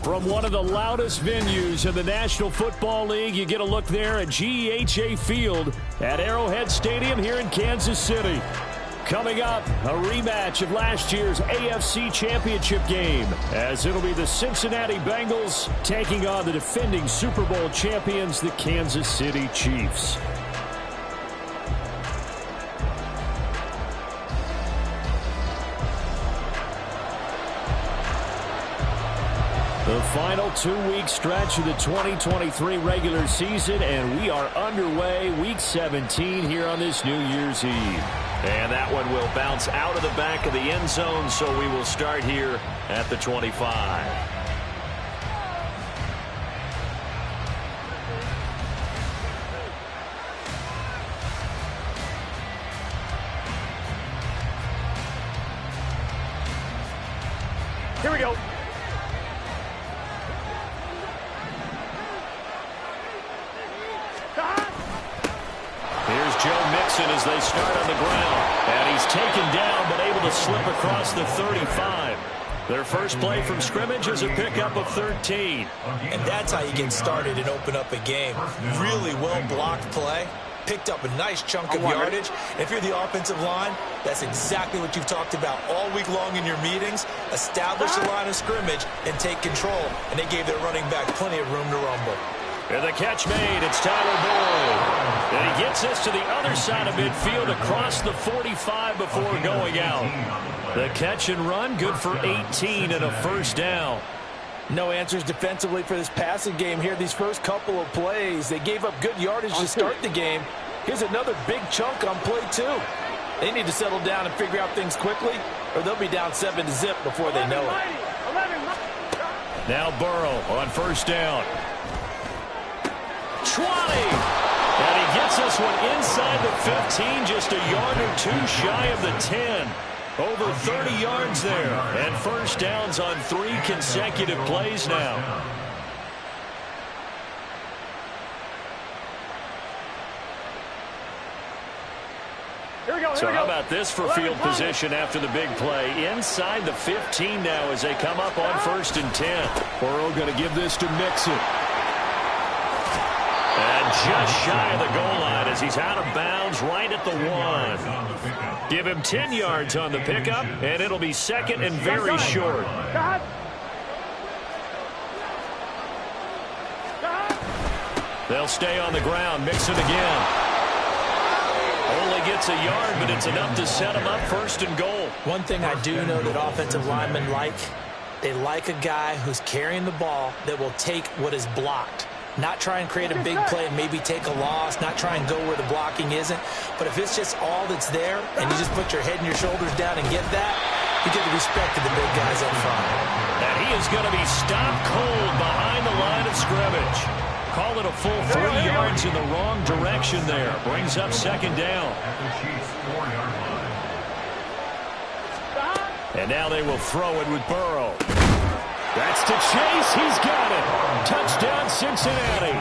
From one of the loudest venues in the National Football League, you get a look there at GEHA Field at Arrowhead Stadium here in Kansas City. Coming up, a rematch of last year's AFC Championship game, as it'll be the Cincinnati Bengals taking on the defending Super Bowl champions, the Kansas City Chiefs. The final two-week stretch of the 2023 regular season, and we are underway week 17 here on this New Year's Eve. And that one will bounce out of the back of the end zone, so we will start here at the 25. Here we go. As they start on the ground, and he's taken down but able to slip across the 35. Their first play from scrimmage is a pickup of 13. And that's how you get started and open up a game. Really well-blocked play, picked up a nice chunk of yardage. If you're the offensive line, that's exactly what you've talked about all week long in your meetings. Establish the line of scrimmage and take control. And they gave their running back plenty of room to rumble. And the catch made, it's Tyler Boyd. And he gets us to the other side of midfield across the 45 before going out. The catch and run, good for 18 and a first down. No answers defensively for this passing game here. These first couple of plays, they gave up good yardage to start the game. Here's another big chunk on play 2. They need to settle down and figure out things quickly, or they'll be down 7-0 before they know it. Now Burrow on first down. 20, and he gets this one inside the 15, just a yard or two shy of the 10. Over 30 yards there, and first downs on 3 consecutive plays now. So how about this for field position after the big play? Inside the 15 now as they come up on 1st and 10. Burrow going to give this to Mixon. And just shy of the goal line as he's out of bounds right at the 1. Give him 10 yards on the pickup, and it'll be second and very short. They'll stay on the ground. Mixon again. Only gets a yard, but it's enough to set him up 1st and goal. One thing I do know that offensive linemen like, they like a guy who's carrying the ball that will take what is blocked. Not try and create a big play and maybe take a loss, not try and go where the blocking isn't. But if it's just all that's there and you just put your head and your shoulders down and get that, you get the respect of the big guys up front. And he is going to be stopped cold behind the line of scrimmage. Call it a full 3 yards in the wrong direction there. Brings up 2nd down. And now they will throw it with Burrow. That's to Chase. He's got it. Touchdown, Cincinnati.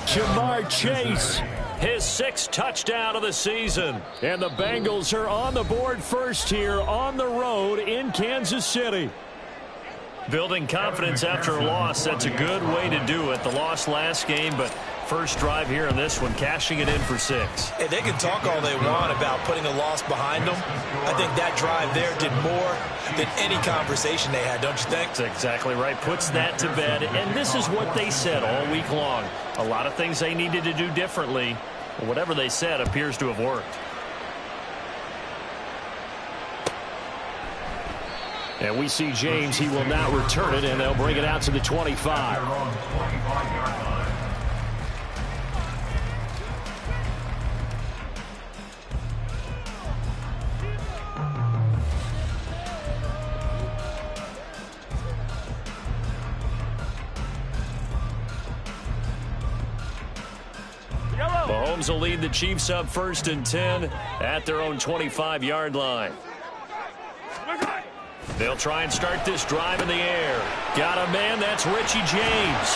Jamar Chase, his 6th touchdown of the season. And the Bengals are on the board first here on the road in Kansas City. Building confidence after a loss, that's a good way to do it. The loss last game, but first drive here in this one, cashing it in for 6. Hey, they can talk all they want about putting a loss behind them. I think that drive there did more than any conversation they had, don't you think? That's exactly right. Puts that to bed. And this is what they said all week long. A lot of things they needed to do differently. Whatever they said appears to have worked. And we see James. He will not return it, and they'll bring it out to the 25. Mahomes will lead the Chiefs up 1st and 10 at their own 25-yard line. They'll try and start this drive in the air. Got a man, that's Richie James.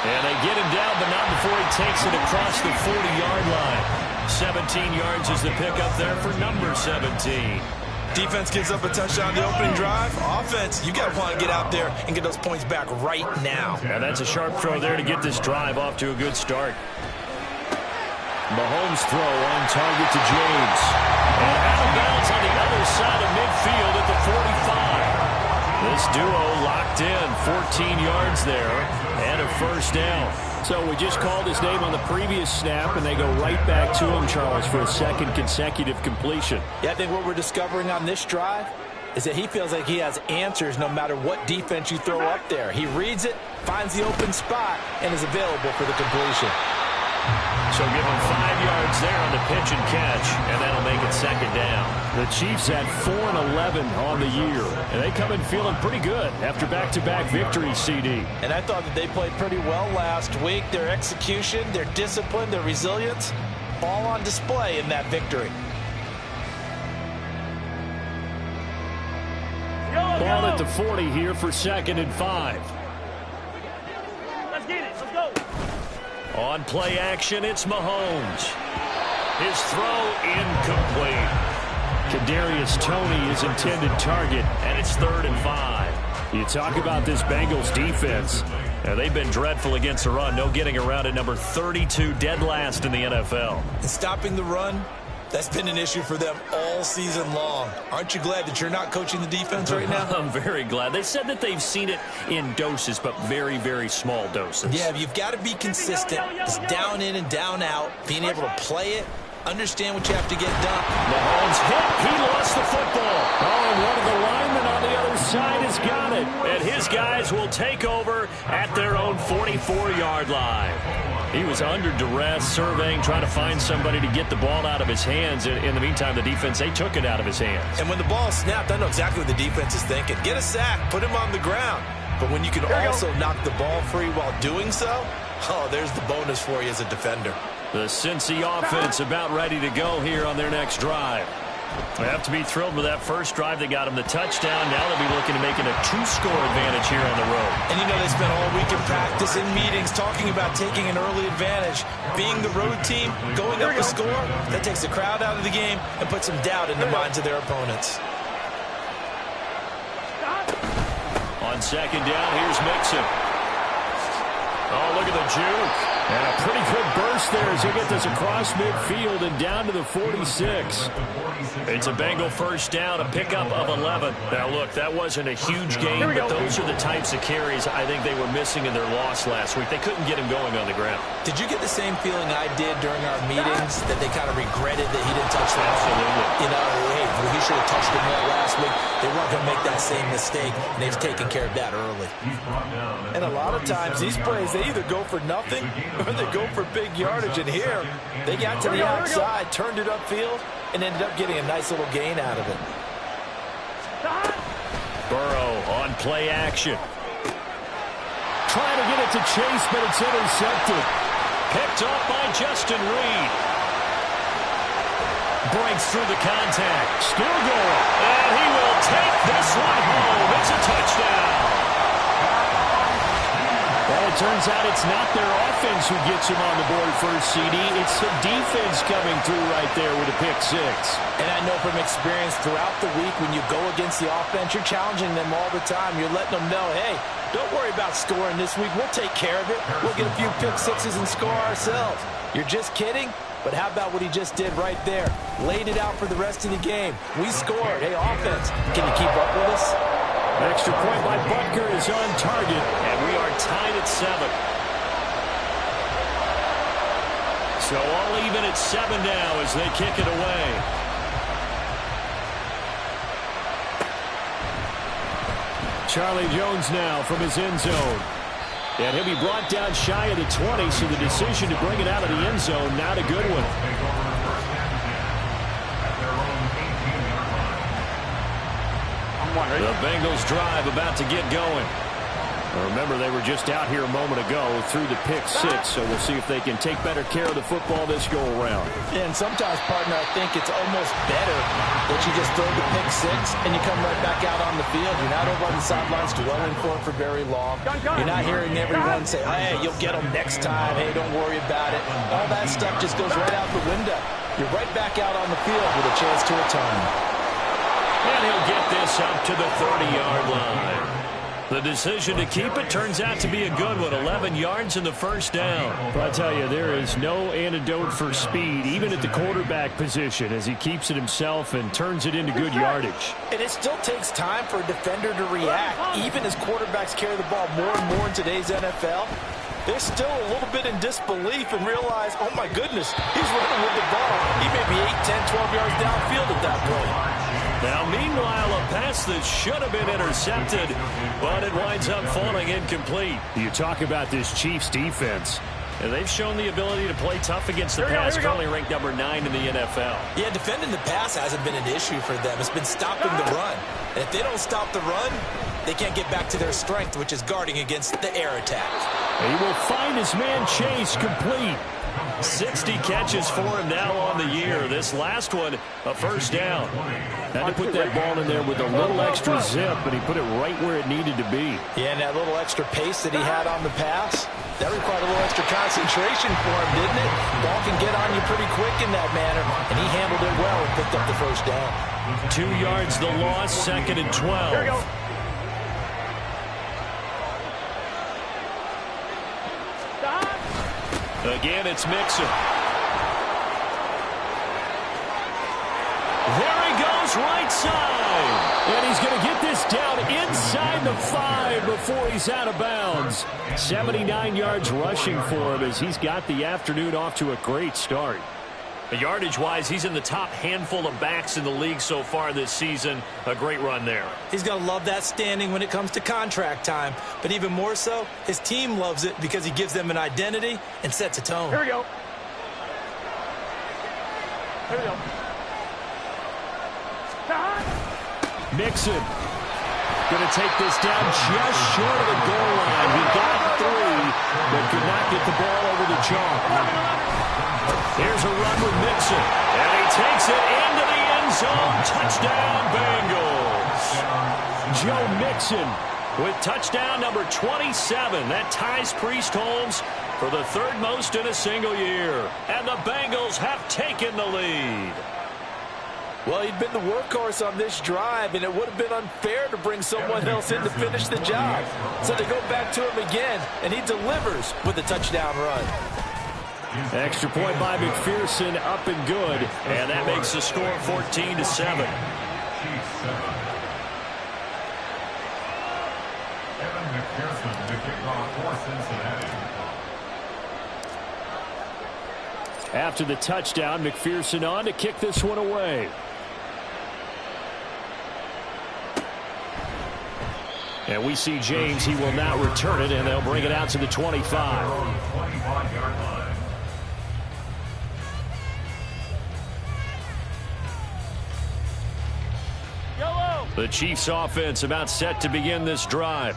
And they get him down, but not before he takes it across the 40-yard line. 17 yards is the pickup there for number 17. Defense gives up a touchdown the opening drive. Offense, you got to want to get out there and get those points back right now. And that's a sharp throw there to get this drive off to a good start. Mahomes' throw on target to James. And out of bounds on the other side of midfield at the 45. This duo locked in, 14 yards there, and a first down. So we just called his name on the previous snap, and they go right back to him, Charles, for a second consecutive completion. Yeah, I think what we're discovering on this drive is that he feels like he has answers no matter what defense you throw up there. He reads it, finds the open spot, and is available for the completion. So give him 5 yards there on the pitch and catch, and that'll make it second down. The Chiefs at 4-11 on the year, and they come in feeling pretty good after back-to-back victories, CD. And I thought that they played pretty well last week. Their execution, their discipline, their resilience, all on display in that victory. Ball at the 40 here for 2nd and 5. Let's get it. Let's go. On play action, it's Mahomes. His throw incomplete. Kadarius Toney is intended target, and it's 3rd and 5. You talk about this Bengals defense. Now, they've been dreadful against the run. No getting around at number 32, dead last in the NFL. And stopping the run, that's been an issue for them all season long. Aren't you glad that you're not coaching the defense right now? I'm very glad. They said that they've seen it in doses, but very, very small doses. Yeah, you've got to be consistent. It's down in and down out, being able to play it, understand what you have to get done. Mahomes hit. He lost the football. Oh, and one of the linemen on the other side has got it. And his guys will take over at their own 44-yard line. He was under duress, surveying, trying to find somebody to get the ball out of his hands. In the meantime, the defense, they took it out of his hands. And when the ball snapped, I know exactly what the defense is thinking. Get a sack, put him on the ground. But when you can also knock the ball free while doing so, oh, there's the bonus for you as a defender. The Cincy offense about ready to go here on their next drive. They have to be thrilled with that first drive. They got him the touchdown. Now they'll be looking to make it a 2-score advantage here on the road. And you know they spent all week in practice and meetings talking about taking an early advantage. Being the road team, going up a score, that takes the crowd out of the game and puts some doubt in the minds of their opponents. On second down, here's Mixon. Oh, look at the juke. And a pretty good burst there as he gets this across midfield and down to the 46. It's a Bengal first down, a pickup of 11. Now, look, that wasn't a huge game, but those are the types of carries I think they were missing in their loss last week. They couldn't get him going on the ground. Did you get the same feeling I did during our meetings, that they kind of regretted that he didn't touch that? Absolutely. You know, hey, he should have touched it more last week. They weren't going to make that same mistake, and they've taken care of that early. And a lot of times, these plays, they either go for nothing or they go for big yardage. And here, they got to the outside, turned it upfield, and ended up getting a nice little gain out of it. Burrow on play action. Trying to get it to Chase, but it's intercepted. Picked up by Justin Reed. Breaks through the contact. Still going. And he will take this one home. It's a touchdown. Well, it turns out it's not their offense who gets him on the board first, CD. It's the defense coming through right there with a pick six. And I know from experience throughout the week, when you go against the offense, you're challenging them all the time. You're letting them know, hey, don't worry about scoring this week. We'll take care of it. We'll get a few pick sixes and score ourselves. You're just kidding? But how about what he just did right there? Laid it out for the rest of the game. We scored. Hey, offense, can you keep up with us? Extra point by Butker is on target. And we are tied at 7. So all even at 7 now as they kick it away. Charlie Jones now from his end zone. And he'll be brought down shy of the 20, so the decision to bring it out of the end zone, not a good one. The Bengals drive about to get going. Remember, they were just out here a moment ago through the pick six, so we'll see if they can take better care of the football this go-around. And sometimes, partner, I think it's almost better that you just throw the pick six and you come right back out on the field. You're not over on the sidelines dwelling for very long. You're not hearing everyone say, hey, you'll get them next time. Hey, don't worry about it. All that stuff just goes right out the window. You're right back out on the field with a chance to return. And he'll get this up to the 30-yard line. The decision to keep it turns out to be a good one. 11 yards in the first down. But I tell you, there is no antidote for speed, even at the quarterback position, as he keeps it himself and turns it into good yardage. And it still takes time for a defender to react. Even as quarterbacks carry the ball more and more in today's NFL, they're still a little bit in disbelief and realize, oh my goodness, he's running with the ball. He may be 8, 10, 12 yards downfield at that point. Now, meanwhile, a pass that should have been intercepted, but it winds up falling incomplete. You talk about this Chiefs defense. And they've shown the ability to play tough against the pass, currently ranked number 9 in the NFL. Yeah, defending the pass hasn't been an issue for them. It's been stopping the run. And if they don't stop the run, they can't get back to their strength, which is guarding against the air attack. He will find his man Chase complete. 60 catches for him now on the year. This last one, a first down. Had to put that ball in there with a little extra zip, but he put it right where it needed to be. Yeah, and that little extra pace that he had on the pass, that required a little extra concentration for him, didn't it? Ball can get on you pretty quick in that manner, and he handled it well and picked up the first down. 2 yards the loss, 2nd and 12. Here we go. Again, it's Mixon. There he goes, right side. And he's going to get this down inside the 5 before he's out of bounds. 79 yards rushing for him as he's got the afternoon off to a great start. Yardage-wise, he's in the top handful of backs in the league so far this season. A great run there. He's going to love that standing when it comes to contract time. But even more so, his team loves it because he gives them an identity and sets a tone. Here we go. Here we go. Mixon going to take this down just short of the goal line. He got 3, but could not get the ball over the chalk. Here's a run with Mixon, and he takes it into the end zone. Touchdown, Bengals. Joe Mixon with touchdown number 27. That ties Priest Holmes for the 3rd most in a single year. And the Bengals have taken the lead. Well, he'd been the workhorse on this drive, and it would have been unfair to bring someone else in to finish the job. So they go back to him again, and he delivers with a touchdown run. Extra point by McPherson, up and good. And that makes the score 14-7. After the touchdown, McPherson on to kick this one away. And we see James. He will now return it, and they'll bring it out to the 25. The Chiefs offense about set to begin this drive.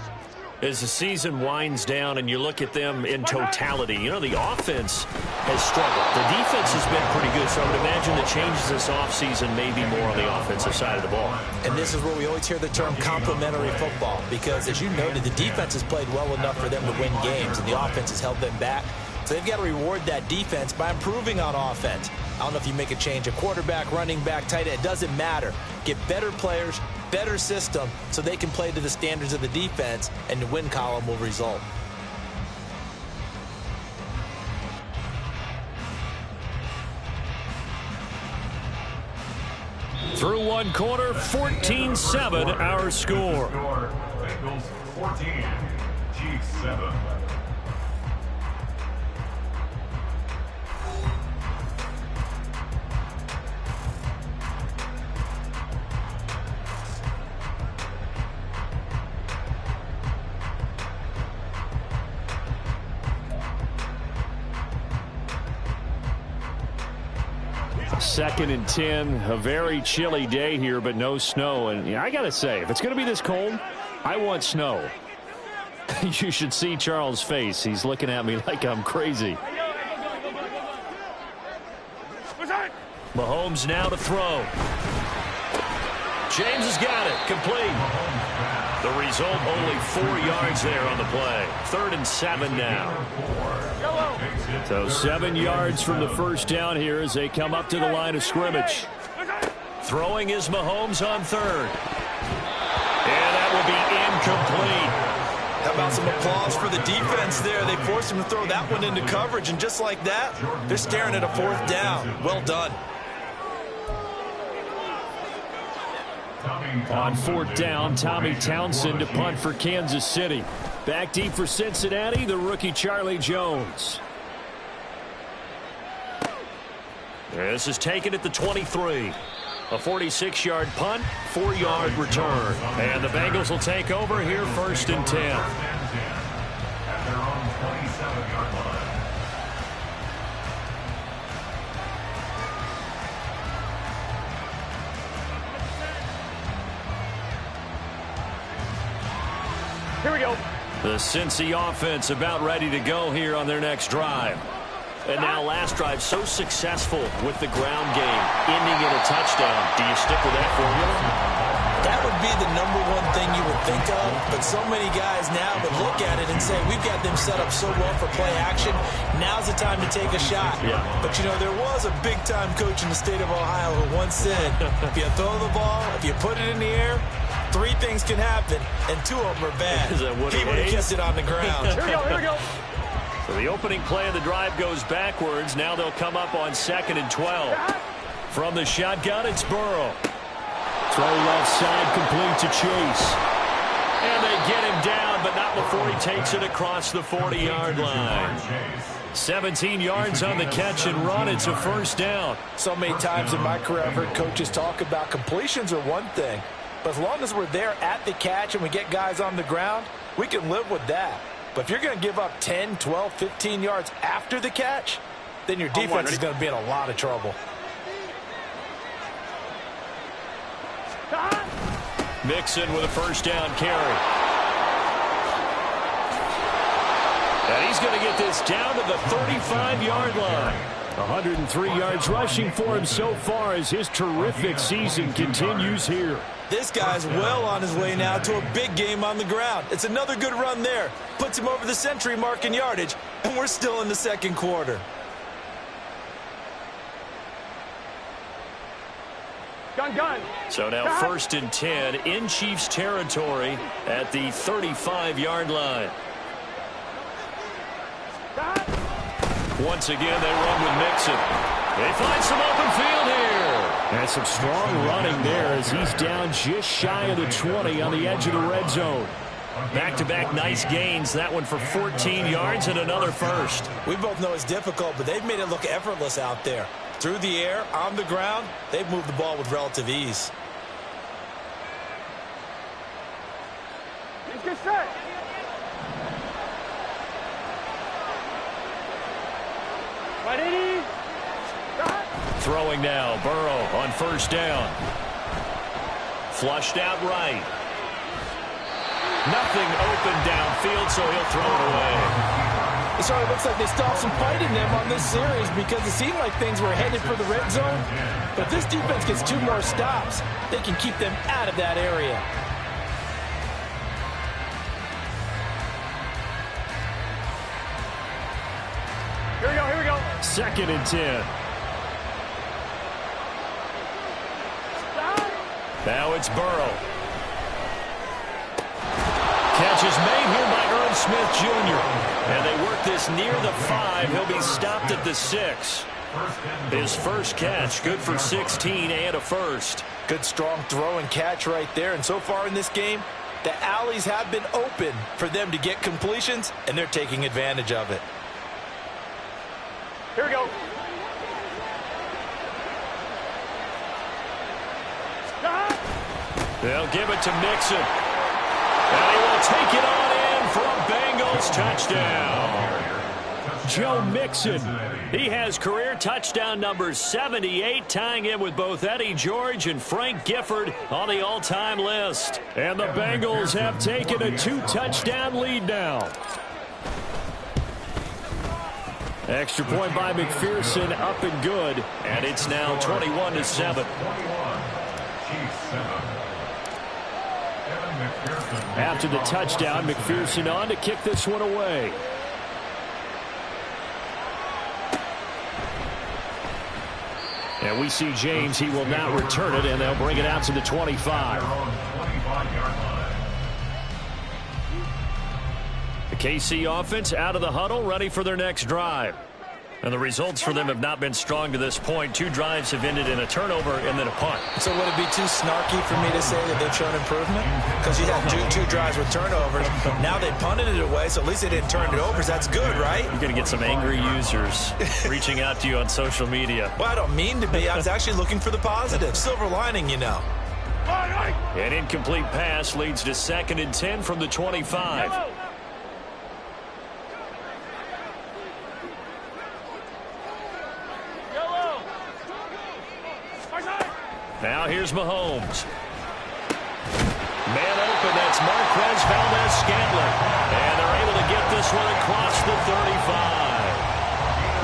As the season winds down and you look at them in totality, you know, the offense has struggled. The defense has been pretty good, so I would imagine the changes this offseason may be more on the offensive side of the ball. And this is where we always hear the term complementary football, because as you noted, the defense has played well enough for them to win games, and the offense has held them back. So they've got to reward that defense by improving on offense. I don't know if you make a change, a quarterback, running back, tight end, it doesn't matter. Get better players, better system, so they can play to the standards of the defense, and the win column will result. Through one quarter, 14-7 our score. Bengals 14, Chiefs 7. Second and 10, a very chilly day here, but no snow. And yeah, I got to say, if it's going to be this cold, I want snow. You should see Charles' face. He's looking at me like I'm crazy. Mahomes now to throw. James has got it. Complete. The result, only 4 yards there on the play. 3rd and 7 now. So 7 yards from the first down here as they come up to the line of scrimmage. Throwing is Mahomes on third. And that will be incomplete. How about some applause for the defense there? They forced him to throw that one into coverage, and just like that, they're staring at a fourth down. Well done. On fourth down, Tommy Townsend to punt for Kansas City. Back deep for Cincinnati, the rookie Charlie Jones. This is taken at the 23. A 46-yard punt, 4-yard return. And the Bengals will take over here first and 10. At their own 27-yard line. Here we go. The Cincy offense about ready to go here on their next drive. And now last drive so successful with the ground game, ending in a touchdown. Do you stick with that formula? That would be the number one thing you would think of, but so many guys now would look at it and say, we've got them set up so well for play action, now's the time to take a shot. Yeah. But, you know, there was a big-time coach in the state of Ohio who once said, if you throw the ball, if you put it in the air, 3 things can happen, and 2 of them are bad. Is that Woody he would have Hayes? kept it on the ground. Here we go. Here we go. So the opening play of the drive goes backwards. Now they'll come up on 2nd and 12. From the shotgun, it's Burrow. Throw left side, complete to Chase. And they get him down, but not before he takes it across the 40-yard line. 17 yards on the catch and run. It's a first down. So many times in my career I've heard coaches talk about completions are one thing, but as long as we're there at the catch and we get guys on the ground, we can live with that. But if you're going to give up 10, 12, 15 yards after the catch, then your defense is going to be in a lot of trouble. Mixon with a first down carry. And he's going to get this down to the 35-yard line. 103 yards rushing for him so far as his terrific season continues here. This guy's well on his way now to a big game on the ground. It's another good run there. Puts him over the century mark in yardage, and we're still in the second quarter. Gun. So now first and 10 in Chiefs territory at the 35-yard line. Once again, they run with Mixon. They find some open field here. And some strong running there as he's down just shy of the 20 on the edge of the red zone. Back-to-back nice gains. That one for 14 yards and another first. We both know it's difficult, but they've made it look effortless out there. Through the air, on the ground, they've moved the ball with relative ease. Get set. Right, 80. Throwing now, Burrow on first down. Flushed out right. Nothing open downfield, so he'll throw it away. It certainly looks like they still have some fight in them on this series because it seemed like things were headed for the red zone. But if this defense gets 2 more stops, they can keep them out of that area. Here we go. 2nd and 10. Now it's Burrow. Catch is made here by Irv Smith Jr. And they work this near the 5. He'll be stopped at the 6. His first catch, good for 16 and a first. Good strong throw and catch right there. And so far in this game, the alleys have been open for them to get completions, and they're taking advantage of it. Here we go. They'll give it to Mixon. And he will take it on in for a Bengals touchdown. Joe Mixon. He has career touchdown number 78, tying him with both Eddie George and Frank Gifford on the all-time list. And the Bengals have taken a 2-touchdown lead now. Extra point by McPherson, up and good. And it's now 21-7. After the touchdown, McPherson on to kick this one away. And we see James. He will now return it, and they'll bring it out to the 25. The KC offense out of the huddle, ready for their next drive. And the results for them have not been strong to this point. 2 drives have ended in a turnover and then a punt. So would it be too snarky for me to say that they've shown improvement? Because you had two drives with turnovers. Now they punted it away, so at least they didn't turn it over. So that's good, right? You're going to get some angry users reaching out to you on social media. Well, I don't mean to be. I was actually looking for the positive. Silver lining, you know. An incomplete pass leads to 2nd and 10 from the 25. Now here's Mahomes. Man open, that's Marquez Valdez-Scantling. And they're able to get this one across the 35.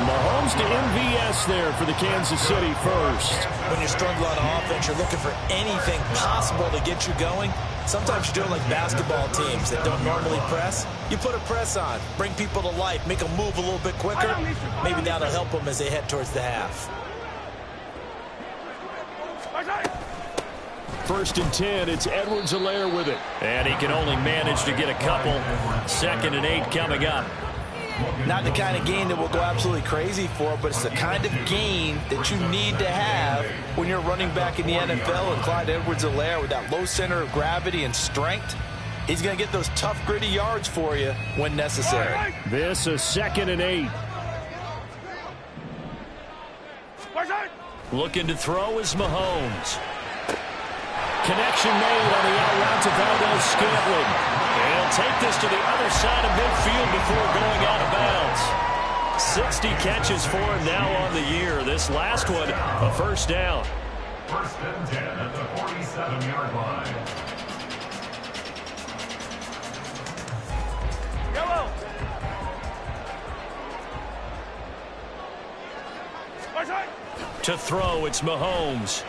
Mahomes to MVS there for the Kansas City first. When you struggle on offense, you're looking for anything possible to get you going. Sometimes you do it like basketball teams that don't normally press. You put a press on, bring people to life, make them move a little bit quicker. Maybe that'll help them as they head towards the half. 1st and 10, it's Edwards-Helaire with it. And he can only manage to get a couple. 2nd and 8 coming up. Not the kind of gain that we'll go absolutely crazy for, but it's the kind of gain that you need to have when you're running back in the NFL. And Clyde Edwards-Helaire, with that low center of gravity and strength, he's going to get those tough, gritty yards for you when necessary. This is 2nd and 8. Looking to throw is Mahomes. Connection made on the out route to Valdez-Scantling. And he'll take this to the other side of midfield before going out of bounds. 60 catches for him now on the year. This last one, a 1st down. 1st and 10 at the 47-yard line. Yellow. To throw, it's Mahomes.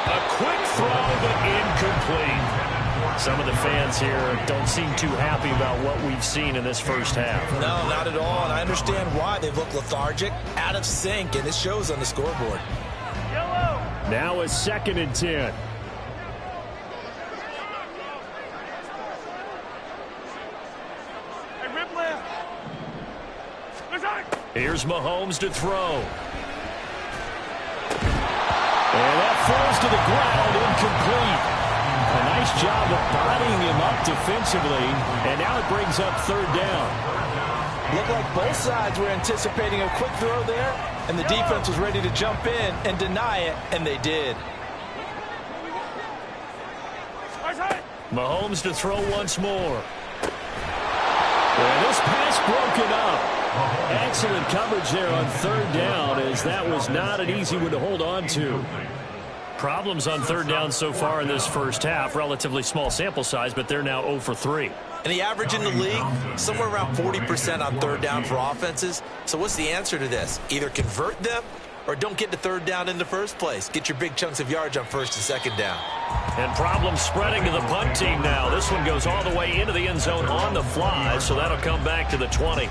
A quick throw, but incomplete. Some of the fans here don't seem too happy about what we've seen in this first half. No, not at all, and I understand why. They've looked lethargic, out of sync, and it shows on the scoreboard. Yellow. Now it's 2nd and 10. Hey, rip left. Here's Mahomes to throw. And that falls to the ground, incomplete. A nice job of bodying him up defensively, and now it brings up 3rd down. Looked like both sides were anticipating a quick throw there, and the defense was ready to jump in and deny it, and they did. Mahomes to throw once more. And this pass broken up. Excellent coverage there on 3rd down, as that was not an easy one to hold on to. Problems on 3rd down so far in this first half. Relatively small sample size, but they're now 0 for 3. And the average in the league, somewhere around 40% on 3rd down for offenses. So what's the answer to this? Either convert them or don't get to 3rd down in the first place. Get your big chunks of yards on 1st and 2nd down. And problems spreading to the punt team now. This one goes all the way into the end zone on the fly, so that'll come back to the 20.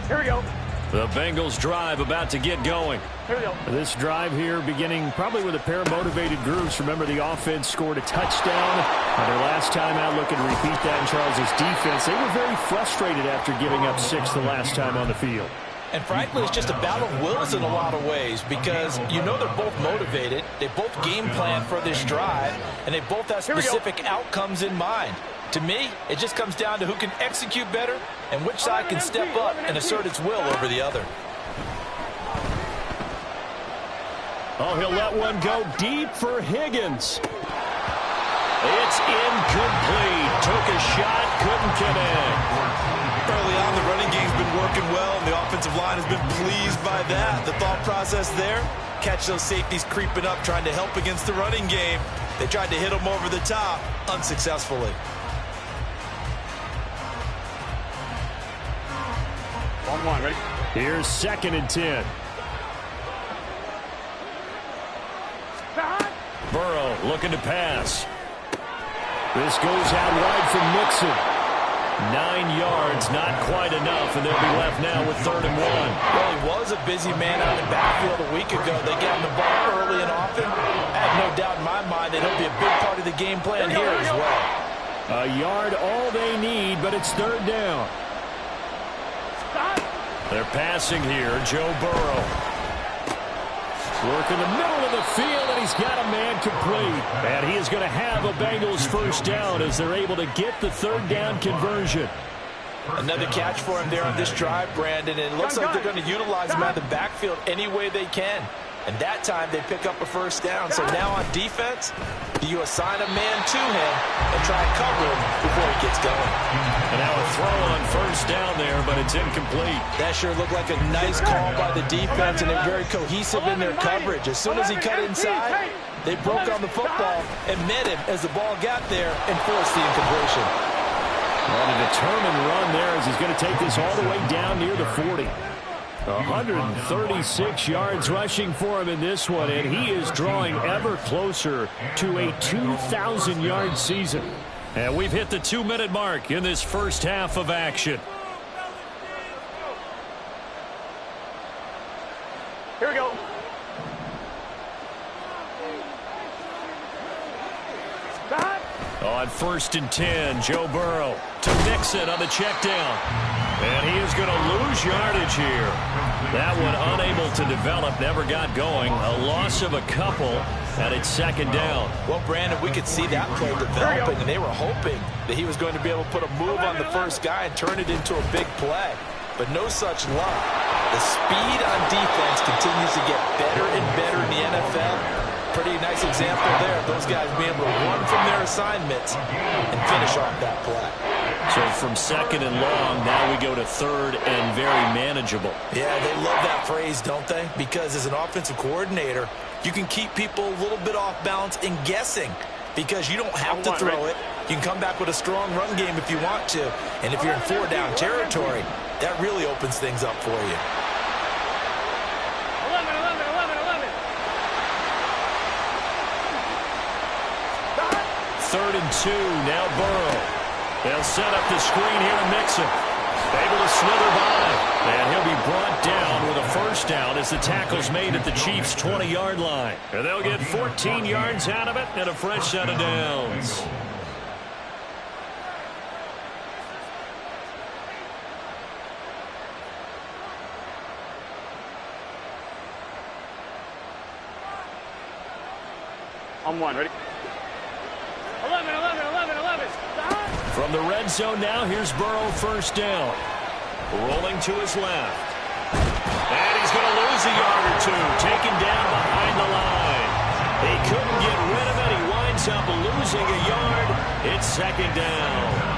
Here we go. The Bengals drive about to get going. Here we go. This drive here beginning probably with a pair of motivated groups. Remember, the offense scored a touchdown. Their last time out, looking to repeat that in Charles' defense. They were very frustrated after giving up 6 the last time on the field. And frankly, it's just a battle of wills in a lot of ways, because you know they're both motivated. They both game plan for this drive, and they both have specific outcomes in mind. To me, it just comes down to who can execute better and which side can step up and assert its will over the other. Oh, he'll let one go deep for Higgins. It's incomplete. Took a shot, couldn't connect. Early on, the running game's been working well, and the offensive line has been pleased by that. The thought process there, catch those safeties creeping up, trying to help against the running game. They tried to hit them over the top, unsuccessfully. One, ready? Here's 2nd and 10. Burrow looking to pass. This goes out wide from Mixon. 9 yards, not quite enough, and they'll be left now with 3rd and 1. Well, he was a busy man out in the backfield a week ago. They got him the ball early and often. I have no doubt in my mind that he'll be a big part of the game plan here as well. A yard all they need, but it's 3rd down. They're passing here. Joe Burrow. Work in the middle of the field, and he's got a man complete. And he is going to have a Bengals 1st down as they're able to get the 3rd down conversion. Another catch for him there on this drive, Brandon. And it looks like they're going to utilize him out of the backfield any way they can. And that time they pick up a 1st down. So now on defense, do you assign a man to him and try and cover him before he gets going? And now a throw on 1st down there, but it's incomplete. That sure looked like a nice call by the defense, and they're very cohesive in their coverage. As soon as he cut inside, they broke on the football and met him as the ball got there and forced the incompletion. And a determined run there as he's going to take this all the way down near the 40. 136 yards rushing for him in this one, and he is drawing ever closer to a 2,000-yard season. And we've hit the 2-minute mark in this first half of action. Here we go. On 1st and 10, Joe Burrow to Mixon on the check down. And he is going to lose yardage here. That one unable to develop, never got going. A loss of a couple, and it's 2nd down. Well, Brandon, we could see that play developing, and they were hoping that he was going to be able to put a move on the 1st guy and turn it into a big play. But no such luck. The speed on defense continues to get better and better in the NFL. Pretty nice example there of those guys being able to run from their assignments and finish off that play. So from 2nd and long, now we go to 3rd and very manageable. Yeah, they love that phrase, don't they? Because as an offensive coordinator, you can keep people a little bit off balance and guessing because you don't have to throw it. You can come back with a strong run game if you want to. And if you're in 4-down territory, that really opens things up for you. 3rd and 2, now Burrow. They'll set up the screen here to Mixon. Able to slither by. And he'll be brought down with a 1st down as the tackle's made at the Chiefs' 20-yard line. And they'll get 14 yards out of it and a fresh set of downs. On 1, ready? 11. From the red zone now, here's Burrow 1st down. Rolling to his left. And he's going to lose a yard or 2. Taken down behind the line. He couldn't get rid of it. He winds up losing a yard. It's 2nd down.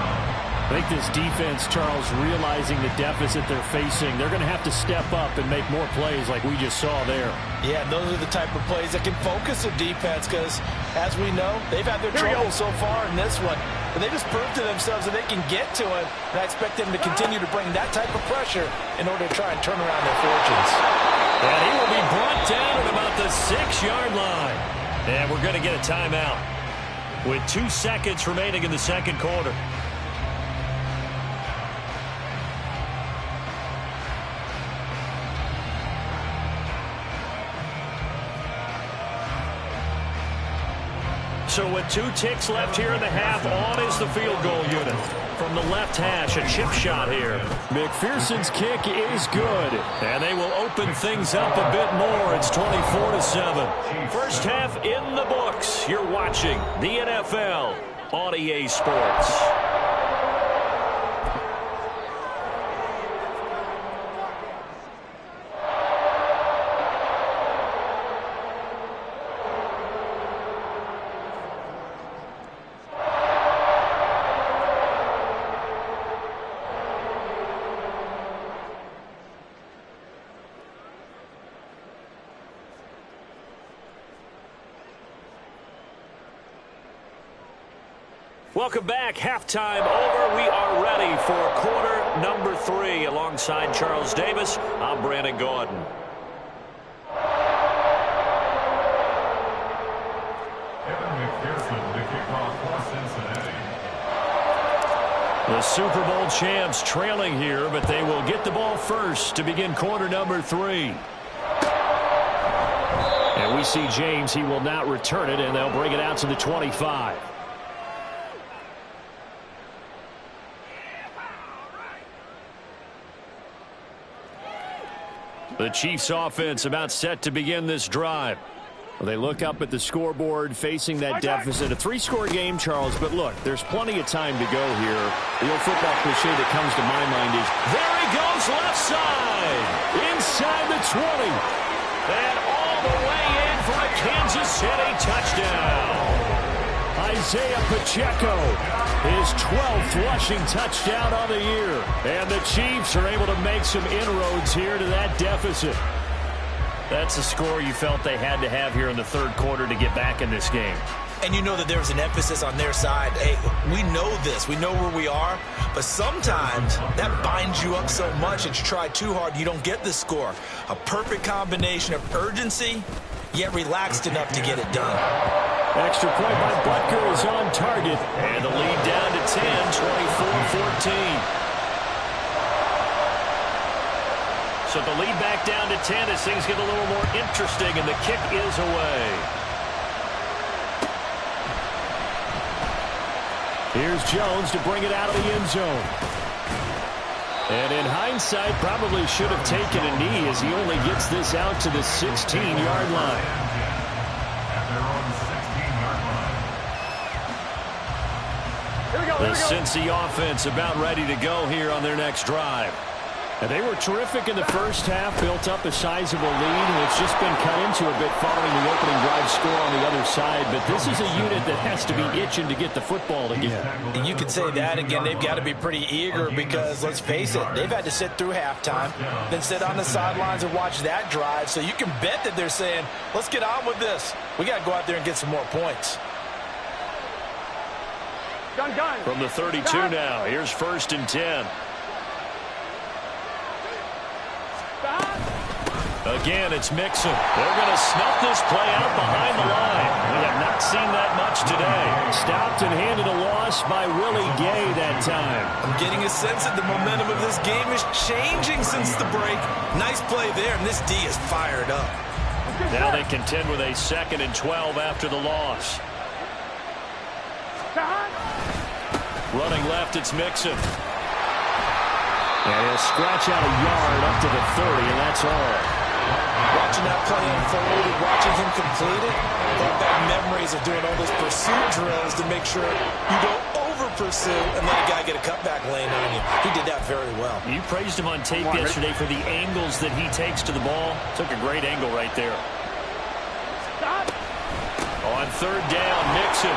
I think this defense, Charles, realizing the deficit they're facing, they're going to have to step up and make more plays like we just saw there. Yeah, those are the type of plays that can focus a defense because, as we know, they've had their trouble so far in this one. But they just proved to themselves that they can get to him, and I expect them to continue to bring that type of pressure in order to try and turn around their fortunes. And he will be brought down at about the 6-yard line. And we're going to get a timeout with 2 seconds remaining in the 2nd quarter. So with 2 ticks left here in the half, on is the field goal unit. From the left hash, a chip shot here. McPherson's kick is good. And they will open things up a bit more. It's 24-7. First half in the books. You're watching the NFL on EA Sports. Welcome back. Halftime over. We are ready for quarter number 3. Alongside Charles Davis, I'm Brandon Gordon. Evan McPherson, the kickoff for Cincinnati. The Super Bowl champs trailing here, but they will get the ball first to begin quarter number 3. And we see James. He will not return it, and they'll bring it out to the 25. The Chiefs offense about set to begin this drive. Well, they look up at the scoreboard facing that deficit. A 3-score game, Charles, but look, there's plenty of time to go here. The old football cliche that comes to my mind is, There he goes, left side. Inside the 20. And all the way in for a Kansas City touchdown. Isaiah Pacheco, his 12th rushing touchdown on the year. And the Chiefs are able to make some inroads here to that deficit. that's a score you felt they had to have here in the third quarter to get back in this game. And you know that there's an emphasis on their side. Hey, we know this. We know where we are. But sometimes that binds you up so much that you try too hard, you don't get the score. A perfect combination of urgency, yet relaxed enough to get it done. Extra point by Butker is on target. And the lead down to 10, 24-14. So the lead back down to 10 as things get a little more interesting, and the kick is away. Here's Jones to bring it out of the end zone. And in hindsight, probably should have taken a knee as he only gets this out to the 16-yard line. The Cincy offense about ready to go here on their next drive. And they were terrific in the first half, built up a sizable lead, and it's just been cut into a bit following the opening drive score on the other side. But this is a unit that has to be itching to get the football again. You could say that again. They've got to be pretty eager because, let's face it, they've had to sit through halftime, then sit on the sidelines and watch that drive. So you can bet that they're saying, let's get on with this. We got to go out there and get some more points. Gun. From the 32 now, here's 1st and 10. Again, it's Mixon. They're going to snuff this play out behind the line. We have not seen that much today. Stopped and handed a loss by Willie Gay that time. I'm getting a sense that the momentum of this game is changing since the break. Nice play there, and this D is fired up. Now they contend with a 2nd and 12 after the loss. Running left, it's Mixon. And he'll scratch out a yard up to the 30, and that's all. Watching that play unfold and watching him complete it, brought back memories of doing all those pursuit drills to make sure you don't over-pursue and let a guy get a cutback lane on you. He did that very well. You praised him on tape yesterday for the angles that he takes to the ball. Took a great angle right there. On 3rd down, Mixon.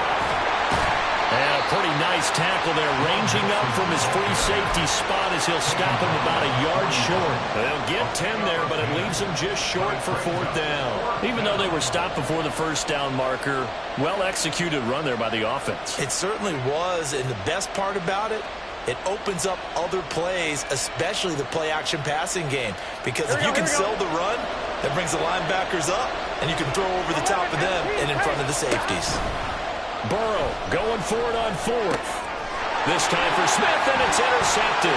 And a pretty nice tackle there, ranging up from his free safety spot as he'll stop him about a yard short. They'll get 10 there, but it leaves them just short for 4th down. Even though they were stopped before the 1st down marker, well-executed run there by the offense. It certainly was, and the best part about it, it opens up other plays, especially the play-action passing game. Because if you can sell the run, that brings the linebackers up, and you can throw over the top of them and in front of the safeties. Burrow going for it on 4th. This time for Smith, and it's intercepted.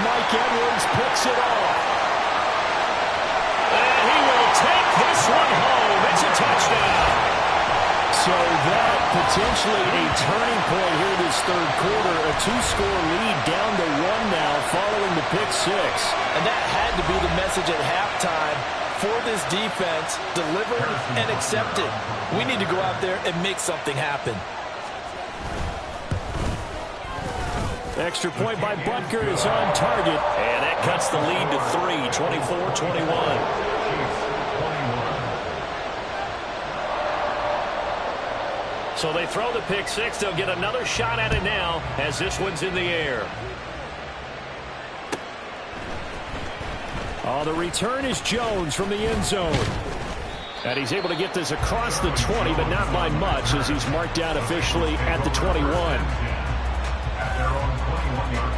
Mike Edwards picks it off. And he will take this one home. It's a touchdown. So that potentially a turning point here this third quarter. A 2-score lead down to 1 now following the pick 6. And that had to be the message at halftime for this defense, delivered and accepted. We need to go out there and make something happen. Extra point by Butker is on target. And that cuts the lead to 3, 24-21. So they throw the pick 6. They'll get another shot at it now as this one's in the air. Oh, the return is Jones from the end zone. And he's able to get this across the 20, but not by much as he's marked out officially at the 21. At their own 21-yard line.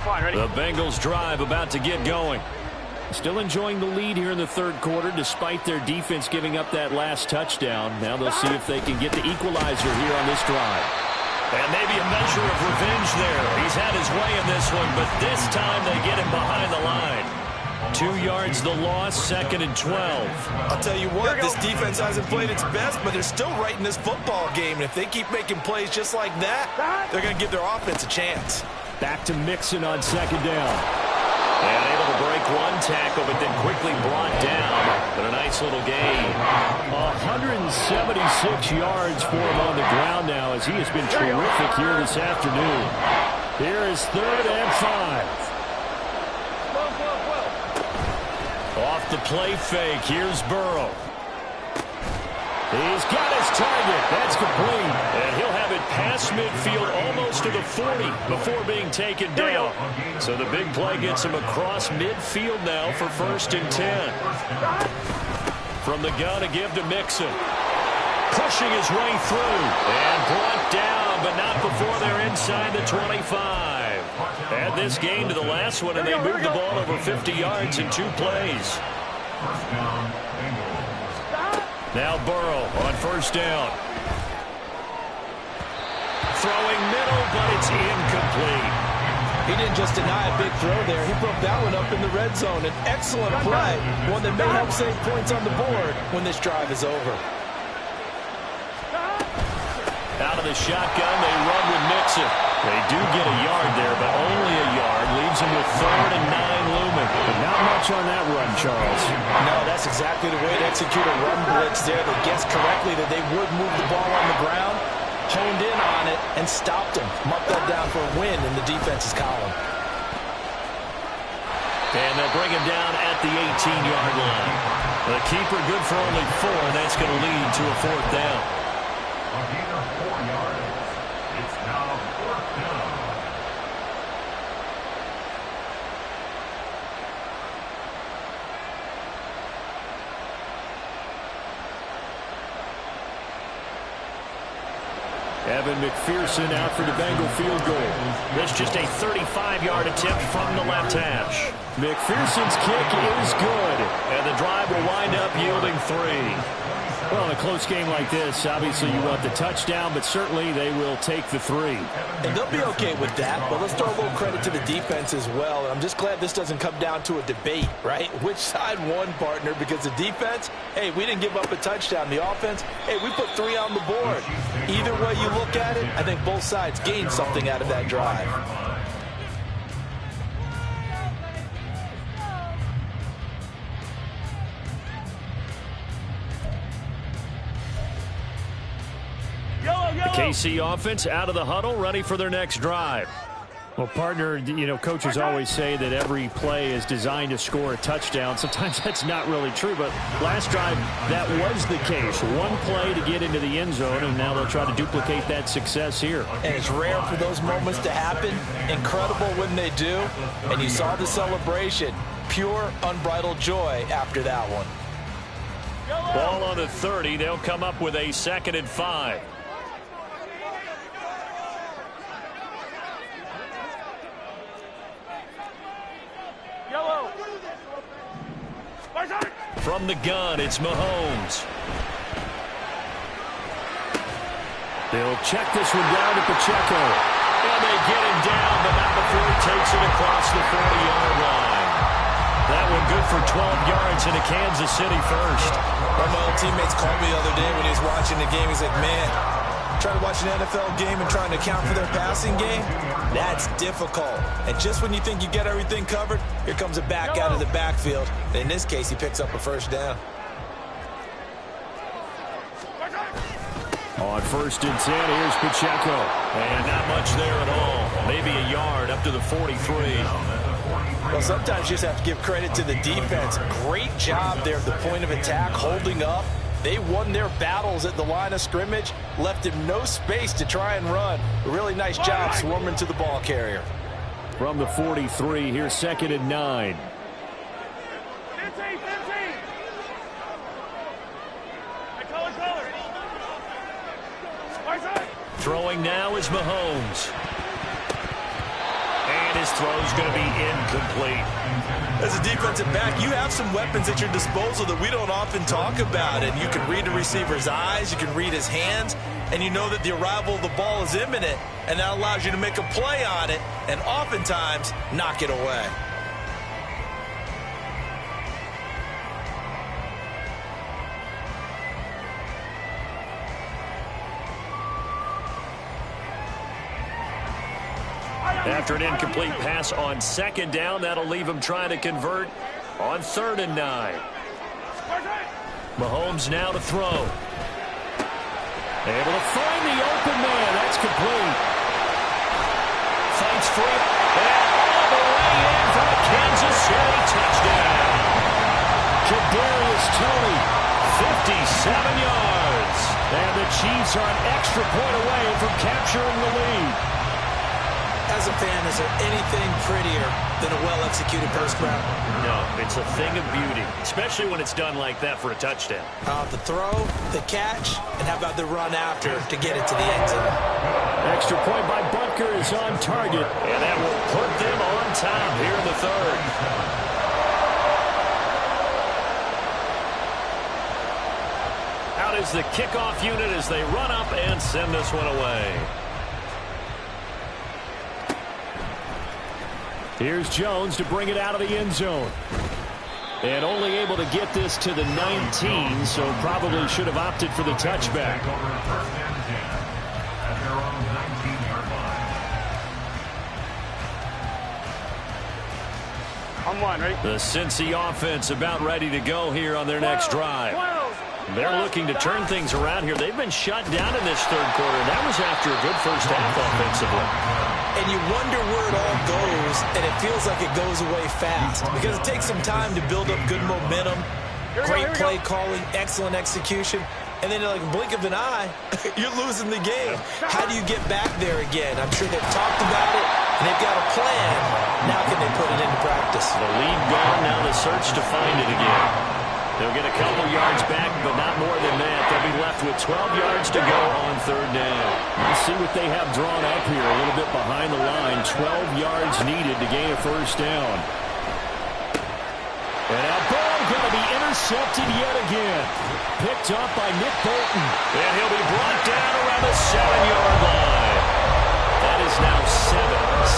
Fine, ready? The Bengals drive about to get going. Still enjoying the lead here in the third quarter despite their defense giving up that last touchdown. Now they'll see if they can get the equalizer here on this drive. And maybe a measure of revenge there. He's had his way in this one, but this time they get him behind the line. 2 yards the loss, 2nd and 12. I'll tell you what, this defense hasn't played its best, but they're still right in this football game. And if they keep making plays just like that, they're going to give their offense a chance. Back to Mixon on 2nd down. And able to break one tackle, but then quickly brought down. But a nice little gain. 176 yards for him on the ground now as he has been terrific here this afternoon. Here is 3rd and 5. Off the play fake, here's Burrow. He's got his target. That's complete. And he'll have it past midfield almost to the 40 before being taken down. So the big play gets him across midfield now for 1st and 10. From the gun, a give to Mixon. Pushing his way through. And brought down, but not before they're inside the 25. Add this game to the last one, and they moved the ball over 50 yards in 2 plays. Now Burrow on 1st down. Throwing middle, but it's incomplete. He didn't just deny a big throw there. He broke that one up in the red zone. An excellent play, one that may help save points on the board when this drive is over. Out of the shotgun, they run with Mixon. They do get a yard there, but only a yard. Leaves him with 3rd and 9 looming. But not much on that run, Charles. No, that's exactly the way to execute a run blitz there. They guessed correctly that they would move the ball on the ground, honed in on it, and stopped him. Marked that down for a win in the defense's column. And they'll bring him down at the 18-yard line. The keeper good for only 4, and that's going to lead to a 4th down. A gain of 4 yards. It's now 4th down. Evan McPherson out for the Bengal field goal. That's just a 35-yard attempt from the left hash. McPherson's kick is good. And the drive will wind up yielding 3. Well, in a close game like this, obviously you want the touchdown, but certainly they will take the 3. And they'll be okay with that, but let's throw a little credit to the defense as well. And I'm just glad this doesn't come down to a debate, right? Which side won, partner? Because the defense, hey, we didn't give up a touchdown. The offense, hey, we put 3 on the board. Either way you look at it, I think both sides gained something out of that drive. The KC offense out of the huddle, ready for their next drive. Well, partner, you know, coaches always say that every play is designed to score a touchdown. Sometimes that's not really true, but last drive, that was the case. One play to get into the end zone, and now they'll try to duplicate that success here. And it's rare for those moments to happen. Incredible when they do. And you saw the celebration. Pure, unbridled joy after that one. Ball on the 30. They'll come up with a 2nd and 5. From the gun, it's Mahomes. They'll check this one down to Pacheco. And they get him down, but not before he takes it across the 40-yard line. That one good for 12 yards in a Kansas City first. One of my old teammates called me the other day when he was watching the game. He's like, man, trying to watch an NFL game and trying to account for their passing game, that's difficult. And just when you think you get everything covered, here comes a back out of the backfield. And in this case, he picks up a 1st down. On 1st and 10, here's Pacheco. And not much there at all. Maybe a yard up to the 43. Well, sometimes you just have to give credit to the defense. Great job there at the point of attack, holding up. They won their battles at the line of scrimmage, left him no space to try and run. A really nice job swarming to the ball carrier. From the 43, here's 2nd and 9. 15. Throwing now is Mahomes. And his throw is going to be incomplete. As a defensive back, you have some weapons at your disposal that we don't often talk about. And you can read the receiver's eyes, you can read his hands, and you know that the arrival of the ball is imminent, and that allows you to make a play on it and oftentimes knock it away. After an incomplete pass on second down, that'll leave him trying to convert on 3rd and 9. Mahomes now to throw. Able to find the open man. That's complete. Fights free. And all the way in for a Kansas City touchdown. Kadarius Toney, 57 yards. and the Chiefs are an extra point away from capturing the lead. As a fan, is there anything prettier than a well-executed first round? No, it's a thing of beauty, especially when it's done like that for a touchdown. The throw, the catch, and how about the run after to get it to the end zone? Extra point by Butker is on target. And that will put them on top here in the 3rd. Out is the kickoff unit as they run up and send this one away. Here's Jones to bring it out of the end zone. And only able to get this to the 19, so probably should have opted for the touchback. On one, ready? The Cincy offense about ready to go here on their next drive. They're looking to turn things around here. They've been shut down in this 3rd quarter, and that was after a good first half offensively. And you wonder where it all goes, and it feels like it goes away fast because it takes some time to build up good momentum, great play calling, excellent execution, and then like a blink of an eye, you're losing the game. How do you get back there again? I'm sure they've talked about it, and they've got a plan. Now can they put it into practice? The lead gone, now the search to find it again. They'll get a couple yards back, but not more than that. They'll be left with 12 yards to go on 3rd down. Let's see what they have drawn up here. A little bit behind the line. 12 yards needed to gain a first down. And that ball going to be intercepted yet again. Picked up by Nick Bolton. And he'll be brought down around the 7-yard line. That is now 7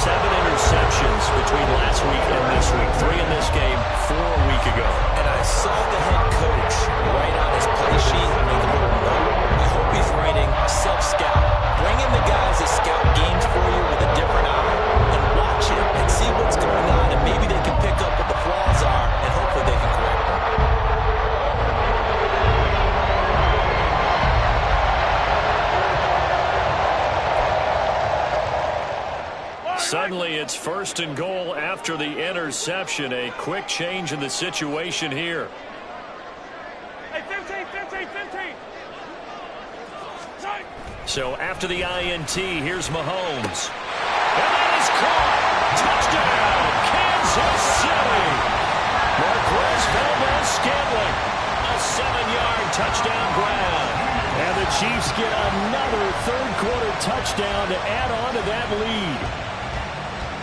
interceptions between last week and this week. 3 in this game, 4 a week ago. And I saw the head coach write on his play sheet, make a little note. I hope he's writing self-scout. Bring in the guys that scout games for you with a different eye and watch it and see what's going on, and maybe they can pick up what the flaws are, and hopefully they can correct them. Suddenly, it's 1st and goal after the interception. A quick change in the situation here. Hey, 15, 15, 15. So after the INT, here's Mahomes. And that is caught. Touchdown, Kansas City. Marquez Valdes-Scantling. A 7-yard touchdown grab. And the Chiefs get another 3rd quarter touchdown to add on to that lead.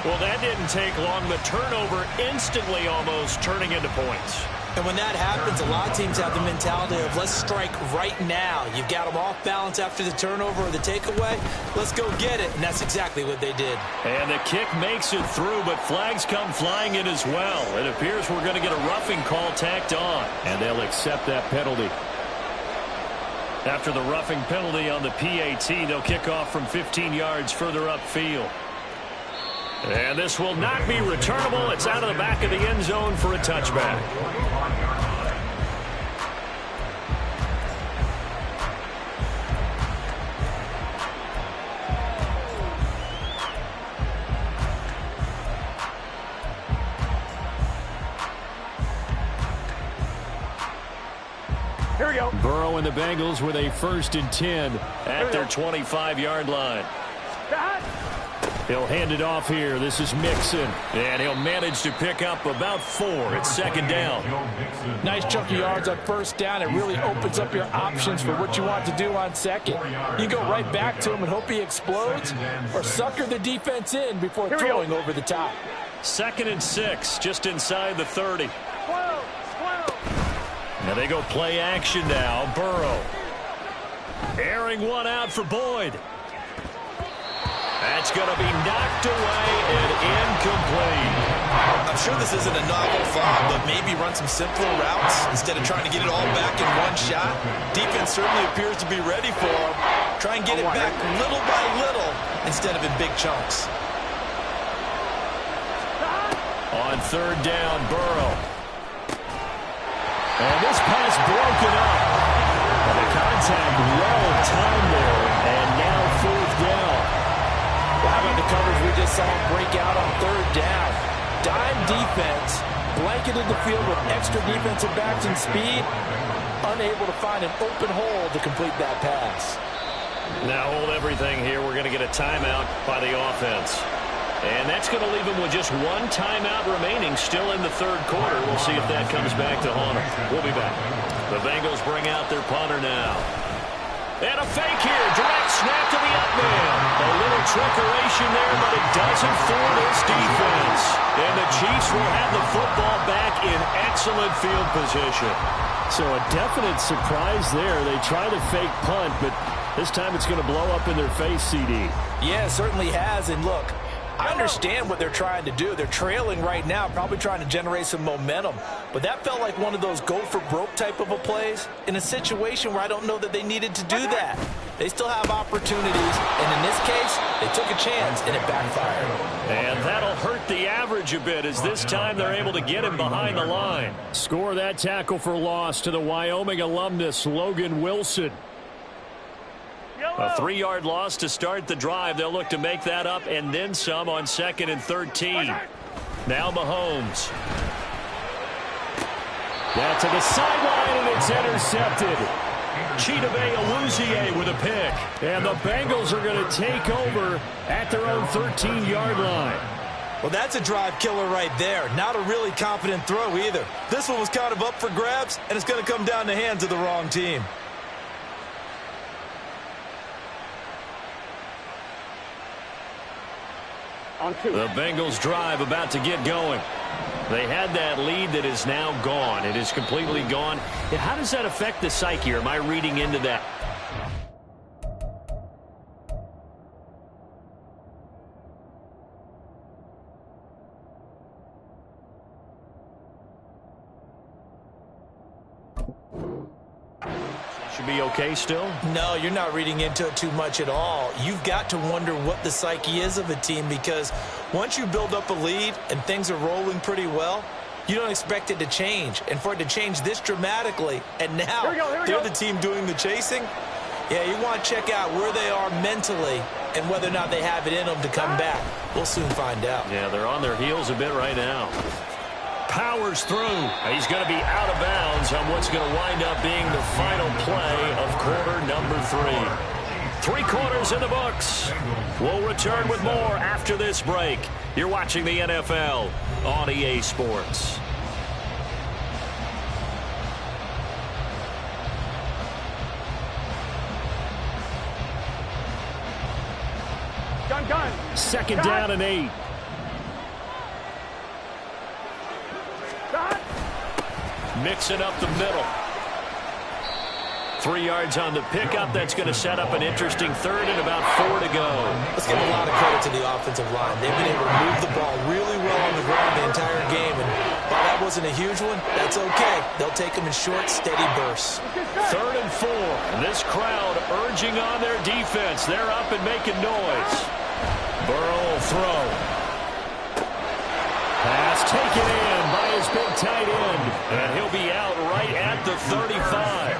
Well, that didn't take long. The turnover instantly almost turning into points. And when that happens, a lot of teams have the mentality of let's strike right now. You've got them off balance after the turnover or the takeaway. Let's go get it. And that's exactly what they did. And the kick makes it through, but flags come flying in as well. It appears we're going to get a roughing call tacked on. And they'll accept that penalty. After the roughing penalty on the PAT, they'll kick off from 15 yards further upfield. And this will not be returnable. It's out of the back of the end zone for a touchback. Here we go. Burrow and the Bengals with a 1st and 10 at their 25-yard line. He'll hand it off here. This is Mixon. And he'll manage to pick up about 4. It's second down. Nice chunk of yards on first down. It really opens up your options for what you want to do on second. You go right back to him and hope he explodes, or sucker the defense in before throwing over the top. 2nd and 6, just inside the 30. Now they go play action now. Burrow. Airing one out for Boyd. That's going to be knocked away and incomplete. I'm sure this isn't a novel thought, but maybe run some simpler routes instead of trying to get it all back in one shot. Defense certainly appears to be ready for him. Try and get it back little by little instead of in big chunks. On 3rd down, Burrow. And this pass broken up. And the contact well timed there. And now 4th down. Well, how about the coverage we just saw break out on 3rd down? Dime defense, blanketed the field with extra defensive backs and speed, unable to find an open hole to complete that pass. Now hold everything here. We're going to get a timeout by the offense. And that's going to leave them with just 1 timeout remaining still in the 3rd quarter. We'll see if that comes back to haunt them. We'll be back. The Bengals bring out their punter now. And a fake here. Direct snap to the up man. A little trickeration there, but it doesn't fool this defense. And the Chiefs will have the football back in excellent field position. So a definite surprise there. They try to fake punt, but this time it's going to blow up in their face, CD. Yeah, it certainly has. And look, I understand what they're trying to do. They're trailing right now, probably trying to generate some momentum. But that felt like one of those go-for-broke type of a plays in a situation where I don't know that they needed to do that. They still have opportunities, and in this case, they took a chance, and it backfired. And that'll hurt the average a bit, as this time they're able to get him behind the line. Score that tackle for loss to the Wyoming alumnus, Logan Wilson. A 3-yard loss to start the drive. They'll look to make that up and then some on 2nd and 13. Now Mahomes. That's to the sideline, and it's intercepted. Chidobe Awuzie with a pick. And the Bengals are going to take over at their own 13-yard line. Well, that's a drive killer right there. Not a really confident throw either. This one was kind of up for grabs, and it's going to come down the hands of the wrong team. The Bengals drive about to get going. They had that lead that is now gone. It is completely gone. How does that affect the psyche? Or am I reading into that? Should be okay still? No, you're not reading into it too much at all. You've got to wonder what the psyche is of a team, because once you build up a lead and things are rolling pretty well, you don't expect it to change. And for it to change this dramatically, and now they're the team doing the chasing, yeah, you want to check out where they are mentally and whether or not they have it in them to come back. We'll soon find out. Yeah, they're on their heels a bit right now. Powers through. He's going to be out of bounds on what's going to wind up being the final play of quarter number 3. 3 quarters in the books. We'll return with more after this break. You're watching the NFL on EA Sports. Gun. 2nd down and 8. Mixing up the middle. 3 yards on the pickup. That's going to set up an interesting 3rd and about 4 to go. Let's give a lot of credit to the offensive line. They've been able to move the ball really well on the ground the entire game. And while that wasn't a huge one, that's okay. They'll take them in short, steady bursts. 3rd and 4. And this crowd urging on their defense. They're up and making noise. Burrow will throw. Pass taken in by his big tight end. And he'll be out right at the 35.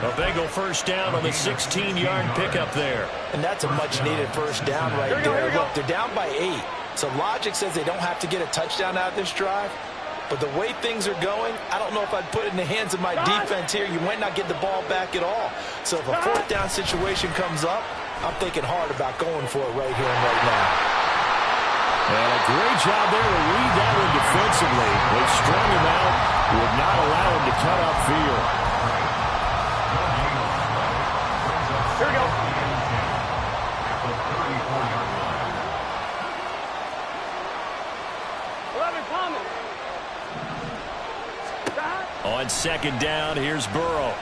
A Bengal first down on the 16-yard pickup there. And that's a much-needed first down right there. Look, they're down by 8. So logic says they don't have to get a touchdown out of this drive. But the way things are going, I don't know if I'd put it in the hands of my defense here. You might not get the ball back at all. So if a 4th down situation comes up, I'm thinking hard about going for it right here and right now. And a great job there to read that one defensively. They strung him out, would not allow him to cut upfield. Here we go. On second down, here's Burrow.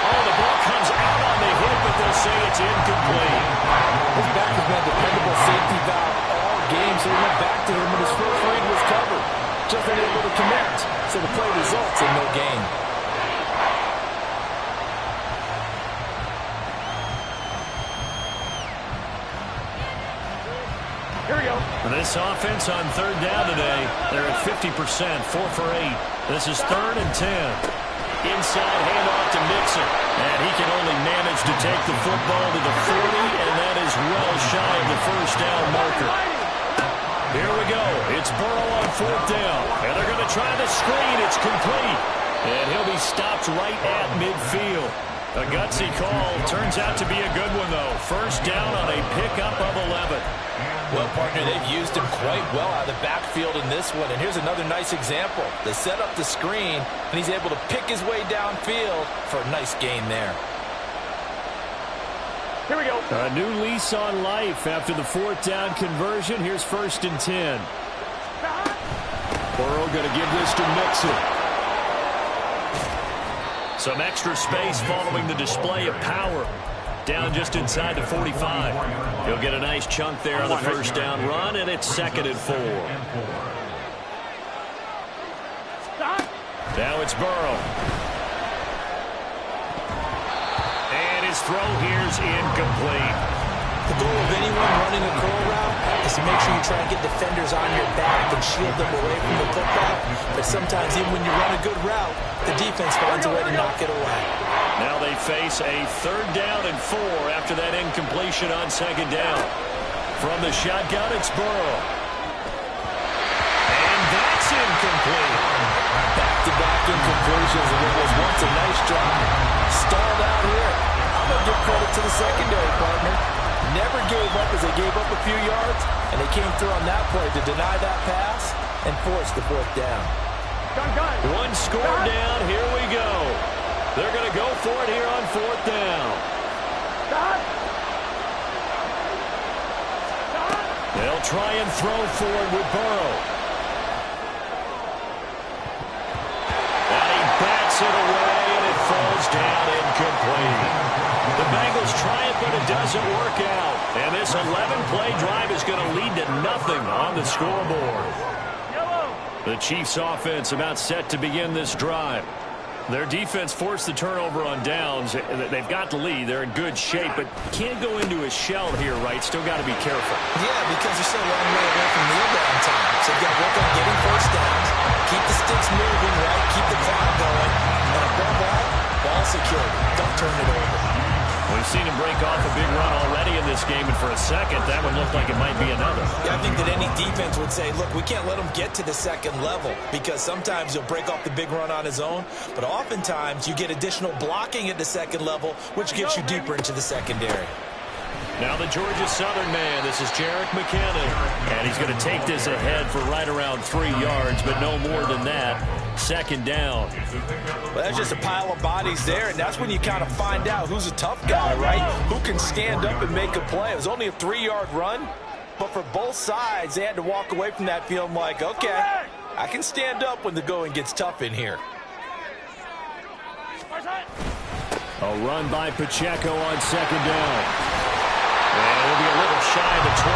Oh, the ball comes out on the hit, but they'll say it's incomplete. His back has been a dependable safety valve all game, so he went back to him when his first read was covered. Just unable to connect, so the play results in no gain. Here we go. This offense on third down today, they're at 50%, 4 for 8. This is 3rd and 10. Inside handoff to Mixon, and he can only manage to take the football to the 40, and that is well shy of the first down marker. Here we go. It's Burrow on 4th down, and they're going to try the screen. It's complete, and he'll be stopped right at midfield. A gutsy call. Turns out to be a good one, though. First down on a pickup of 11. Well, partner, they've used him quite well out of the backfield in this one. And here's another nice example. They set up the screen, and he's able to pick his way downfield for a nice gain there. Here we go. A new lease on life after the 4th down conversion. Here's 1st and 10. Burrow going to give this to Mixon. Some extra space following the display of power. Down just inside the 45. He'll get a nice chunk there on the first down run, and it's 2nd and 4. Now it's Burrow. And his throw here's incomplete. The goal of anyone running a curl route is to make sure you try and get defenders on your back and shield them away from the football. But sometimes even when you run a good route, the defense finds a way to knock it away. Now they face a 3rd down and 4 after that incompletion on 2nd down. From the shotgun, it's Burrow. And that's incomplete. Back-to-back incompletions, and it was once a nice drive. Stalled out here. I'm going to give credit to the secondary, partner. Never gave up as they gave up a few yards, and they came through on that play to deny that pass and force the 4th down. One score down, here we go. They're going to go for it here on 4th down. They'll try and throw forward with Burrow. And he bats it away, and it falls down incomplete. The Bengals try it, but it doesn't work out. And this 11-play drive is going to lead to nothing on the scoreboard. The Chiefs' offense about set to begin this drive. Their defense forced the turnover on downs. They've got the lead. They're in good shape, but can't go into a shell here, right? Still got to be careful. Yeah, because they're still a long way away from kneel down time. So you've got to work on getting first downs, keep the sticks moving, right? Keep the clock going. And above all, ball security. Don't turn it over. We've seen him break off a big run already in this game, and for a second, that one looked like it might be another. Yeah, I think that any defense would say, look, we can't let him get to the second level because sometimes he'll break off the big run on his own, but oftentimes you get additional blocking at the second level, which gets you deeper into the secondary. Now the Georgia Southern man, this is Jerick McKinnon, and he's going to take this ahead for right around 3 yards, but no more than that. 2nd down. Well, that's just a pile of bodies there, and that's when you kind of find out who's a tough guy, right? Who can stand up and make a play. It was only a 3-yard run, but for both sides, they had to walk away from that feeling like, okay, I can stand up when the going gets tough in here. A run by Pacheco on 2nd down. And it'll be a little shy of the 25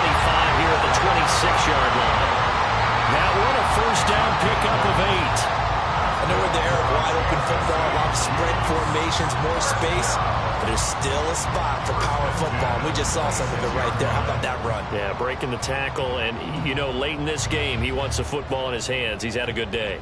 here at the 26-yard line. That one a first down pickup of 8. I know we're in the era of wide-open football, a lot of spread formations, more space, but there's still a spot for power football. We just saw some of it right there. How about that run? Yeah, breaking the tackle, and, you know, late in this game, he wants the football in his hands. He's had a good day.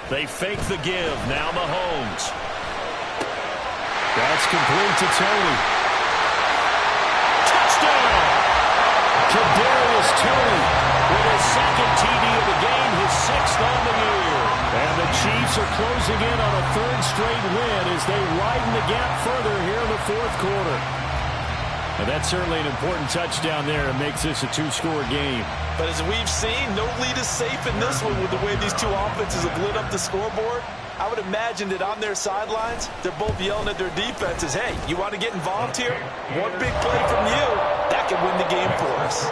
They fake the give. Now Mahomes. That's complete to Tony. Touchdown! Kadarius Toney with his second TD of the game, his sixth on the year. And the Chiefs are closing in on a third straight win as they widen the gap further here in the fourth quarter. And that's certainly an important touchdown there. It makes this a two-score game. But as we've seen, no lead is safe in this one with the way these two offenses have lit up the scoreboard. I would imagine that on their sidelines, they're both yelling at their defenses, hey, you want to get involved here? One big play from you, that could win the game for us.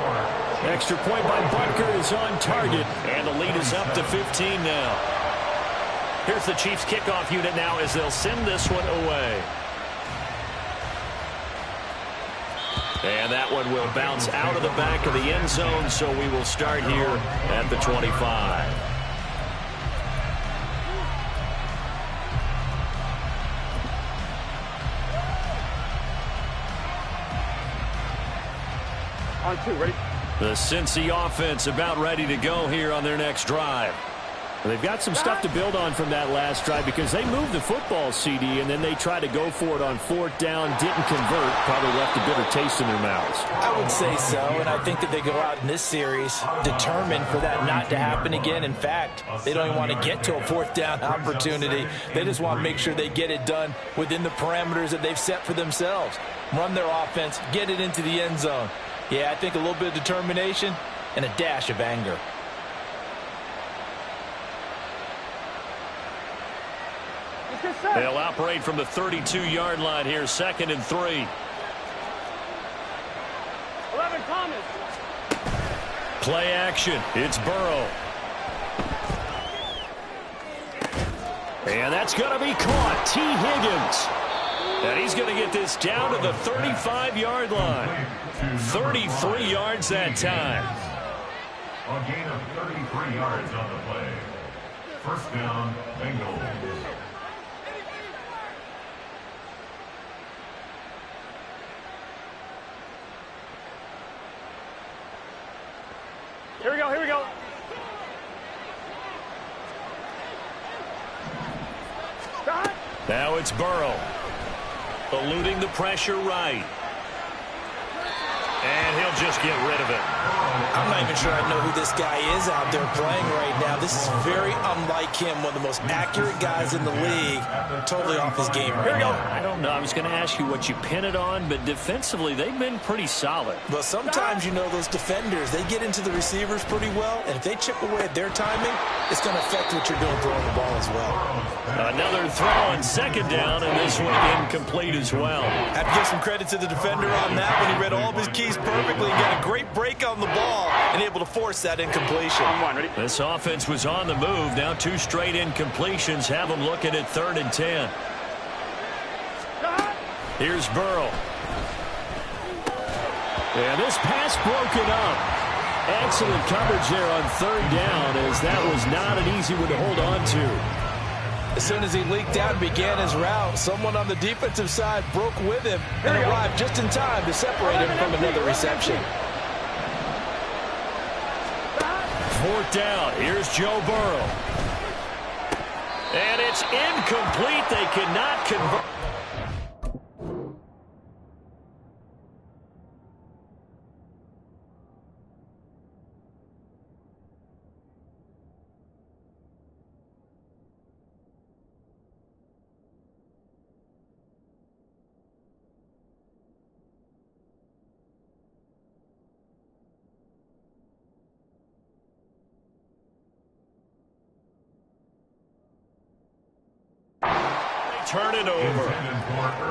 Extra point by Butker is on target, and the lead is up to 15 now. Here's the Chiefs kickoff unit now as they'll send this one away. And that one will bounce out of the back of the end zone, so we will start here at the 25. On two, ready? The Cincy offense about ready to go here on their next drive. Well, they've got some stuff to build on from that last drive because they moved the football, CD, and then they tried to go for it on fourth down, didn't convert, probably left a bitter taste in their mouths. I would say so, and I think that they go out in this series determined for that not to happen again. In fact, they don't even want to get to a fourth down opportunity. They just want to make sure they get it done within the parameters that they've set for themselves. Run their offense, get it into the end zone. Yeah, I think a little bit of determination and a dash of anger. They'll operate from the 32-yard line here, 2nd and 3. 11, Thomas. Play action. It's Burrow. And that's going to be caught. T. Higgins. And he's going to get this down to the 35-yard line. 33 yards that time. A gain of 33 yards on the play. First down, Bengals. Here we go, here we go. Stop. Now it's Burrow. Eluding the pressure right. And he'll just get rid of it. I'm not even sure I know who this guy is out there playing right now. This is very unlike him, one of the most accurate guys in the league. Totally off his game right now. I don't know. I was going to ask you what you pin it on, but defensively, they've been pretty solid. But sometimes, you know, those defenders, they get into the receivers pretty well, and if they chip away at their timing, it's going to affect what you're doing throwing the ball as well. Another throw on 2nd down, and this one incomplete as well. Have to give some credit to the defender on that when he read all of his keys perfectly and got a great break on the ball and able to force that incompletion. This offense was on the move. Now 2 straight incompletions have them looking at 3rd and 10. Here's Burrow. And this pass broken up. Excellent coverage there on 3rd down, as that was not an easy one to hold on to. As soon as he leaked out and began his route, someone on the defensive side broke with him and arrived just in time to separate him from another reception. 4th down. Here's Joe Burrow. And it's incomplete. They cannot convert. Turn it over.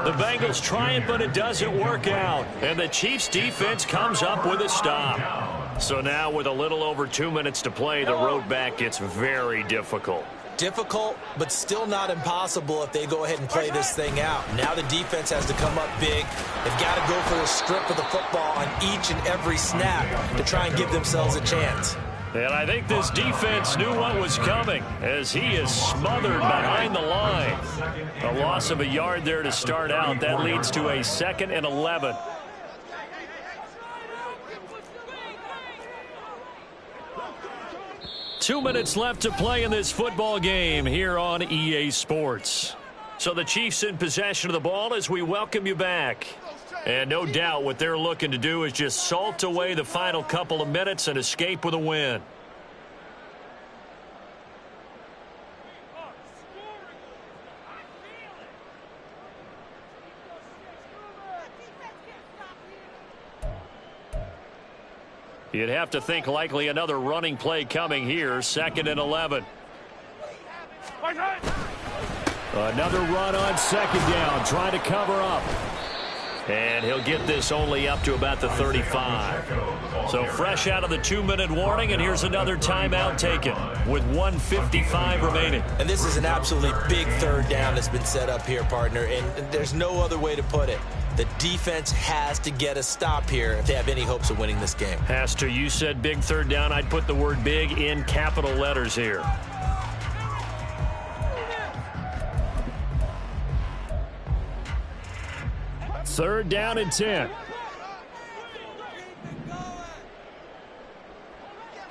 The Bengals try it, but it doesn't work out. And the Chiefs defense comes up with a stop. So now with a little over 2 minutes to play, the road back gets very difficult. Difficult, but still not impossible if they go ahead and play this thing out. Now the defense has to come up big. They've got to go for the strip of the football on each and every snap to try and give themselves a chance. And I think this defense knew what was coming as he is smothered behind the line. A loss of a yard there to start out. That leads to a 2nd and 11. Two minutes left to play in this football game here on EA Sports. So the Chiefs in possession of the ball as we welcome you back. And no doubt what they're looking to do is just salt away the final couple of minutes and escape with a win. You'd have to think likely another running play coming here, 2nd and 11. Another run on 2nd down, trying to cover up. And he'll get this only up to about the 35. So fresh out of the 2-minute warning, and here's another timeout taken with 1:55 remaining. And this is an absolutely big 3rd down that's been set up here, partner, and there's no other way to put it. The defense has to get a stop here if they have any hopes of winning this game. Has to. You said big 3rd down. I'd put the word big in capital letters here. Third down and 10.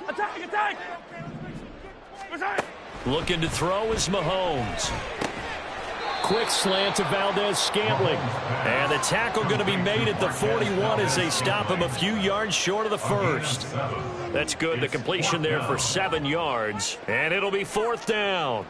Attack, attack! Looking to throw is Mahomes. Quick slant to Valdez-Scantling. And the tackle going to be made at the 41 as they stop him a few yards short of the 1st. That's good. The completion there for 7 yards. And it'll be 4th down.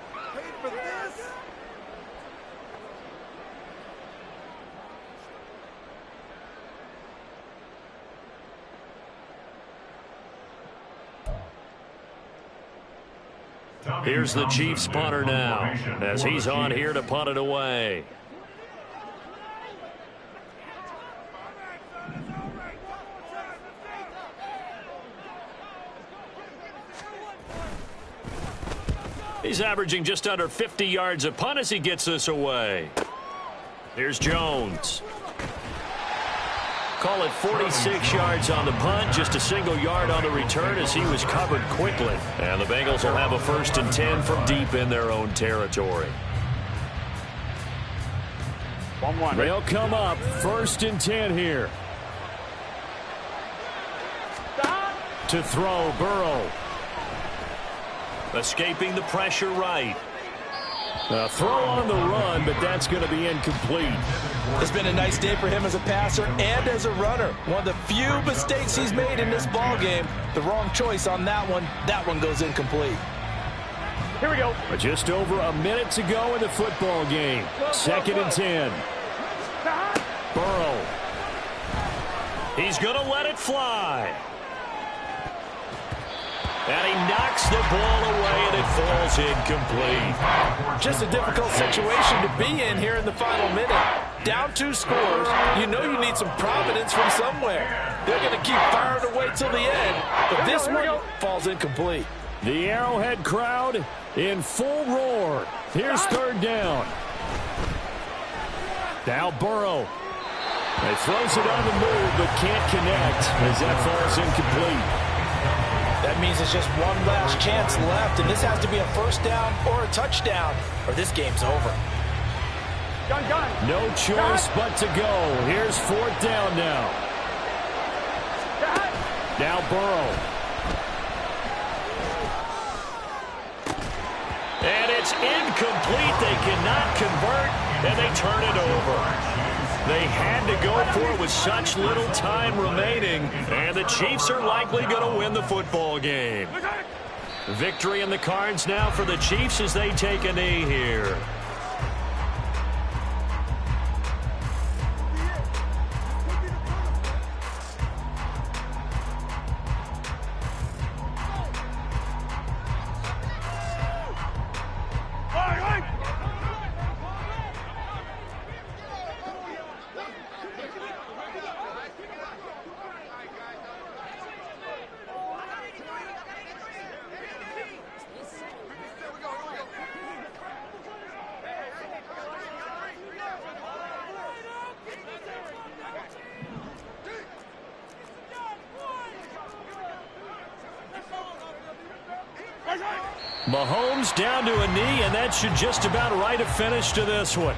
Here's the Chiefs punter now as he's on here to punt it away. He's averaging just under 50 yards a punt as he gets this away. Here's Jones. Call it 46 yards on the punt, just a single yard on the return as he was covered quickly. And the Bengals will have a 1st and 10 from deep in their own territory. 1-1. They'll come up 1st and 10 here. To throw, Burrow. Escaping the pressure right. A throw on the run, but that's going to be incomplete. It's been a nice day for him as a passer and as a runner. One of the few mistakes he's made in this ball game. The wrong choice on that one. That one goes incomplete. Here we go. Just over a minute to go in the football game. 2nd and 10. Burrow. He's going to let it fly. And he knocks the ball away, and it falls incomplete. Just a difficult situation to be in here in the final minute. Down 2 scores. You know you need some providence from somewhere. They're going to keep firing away till the end. But this one falls incomplete. The Arrowhead crowd in full roar. Here's 3rd down. Now Burrow. He throws it on the move, but can't connect as that falls incomplete. That means it's just one last chance left, and this has to be a 1st down or a touchdown, or this game's over. Gun. No choice but to go. Here's 4th down now. Now Burrow. And it's incomplete. They cannot convert, and they turn it over. They had to go for it with such little time remaining, and the Chiefs are likely going to win the football game. Victory in the cards now for the Chiefs as they take a knee here. Mahomes down to a knee, and that should just about write a finish to this one.